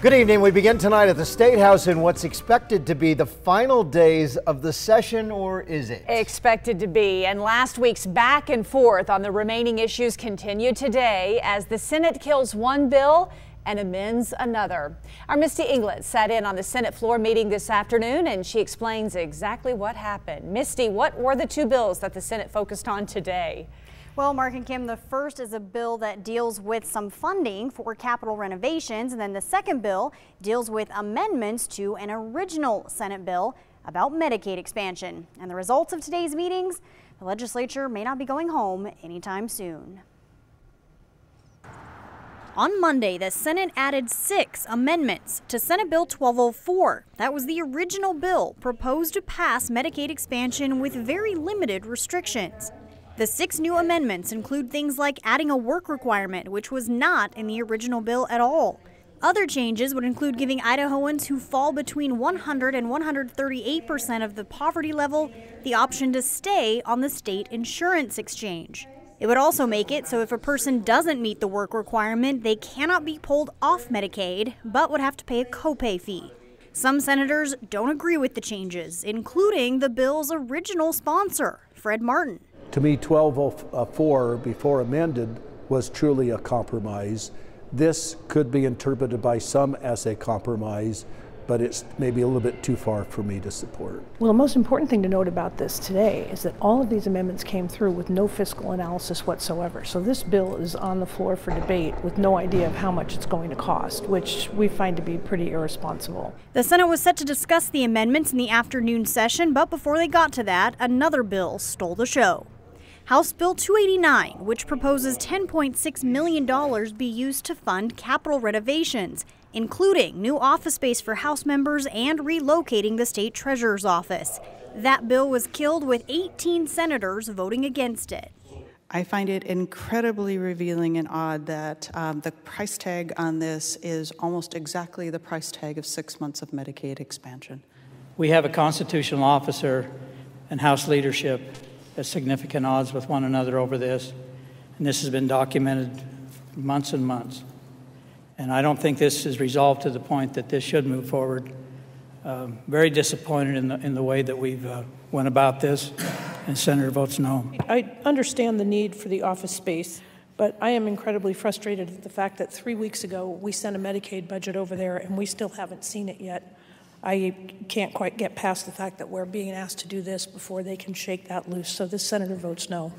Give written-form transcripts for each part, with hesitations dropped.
Good evening. We begin tonight at the State House in what's expected to be the final days of the session, or is it? Expected to be. And last week's back and forth on the remaining issues continued today as the Senate kills one bill and amends another. Our Misty Inglet sat in on the Senate floor meeting this afternoon, and she explains exactly what happened. Misty, what were the two bills that the Senate focused on today? Well, Mark and Kim, the first is a bill that deals with some funding for capital renovations, and then the second bill deals with amendments to an original Senate bill about Medicaid expansion. And the results of today's meetings, the legislature may not be going home anytime soon. On Monday, the Senate added 6 amendments to Senate Bill 1204. That was the original bill proposed to pass Medicaid expansion with very limited restrictions. The 6 new amendments include things like adding a work requirement, which was not in the original bill at all. Other changes would include giving Idahoans who fall between 100 and 138% of the poverty level the option to stay on the state insurance exchange. It would also make it so if a person doesn't meet the work requirement, they cannot be pulled off Medicaid, but would have to pay a copay fee. Some senators don't agree with the changes, including the bill's original sponsor, Fred Martin. To me, 1204, before amended, was truly a compromise. This could be interpreted by some as a compromise, but it's maybe a little bit too far for me to support. Well, the most important thing to note about this today is that all of these amendments came through with no fiscal analysis whatsoever. So this bill is on the floor for debate with no idea of how much it's going to cost, which we find to be pretty irresponsible. The Senate was set to discuss the amendments in the afternoon session, but before they got to that, another bill stole the show. House Bill 289, which proposes $10.6 million be used to fund capital renovations, including new office space for House members and relocating the state treasurer's office. That bill was killed with 18 senators voting against it. I find it incredibly revealing and odd that the price tag on this is almost exactly the price tag of 6 months of Medicaid expansion. We have a constitutional officer and House leadership at significant odds with one another over this, and this has been documented for months and months. And I don't think this is resolved to the point that this should move forward. Very disappointed in the way that we've went about this, and Senator votes no. I understand the need for the office space, but I am incredibly frustrated at the fact that 3 weeks ago we sent a Medicaid budget over there and we still haven't seen it yet. I can't quite get past the fact that we're being asked to do this before they can shake that loose. So this senator votes no.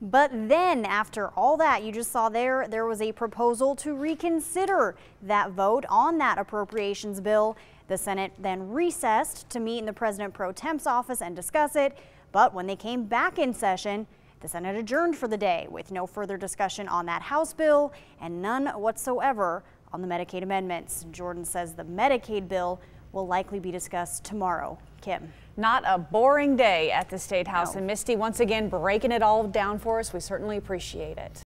But then after all that you just saw there was a proposal to reconsider that vote on that appropriations bill. The Senate then recessed to meet in the President Pro Temp's office and discuss it. But when they came back in session, the Senate adjourned for the day with no further discussion on that House bill and none whatsoever on the Medicaid amendments. Jordan says the Medicaid bill will likely be discussed tomorrow. Kim. Not a boring day at the State House. No. And Misty, once again, breaking it all down for us. We certainly appreciate it.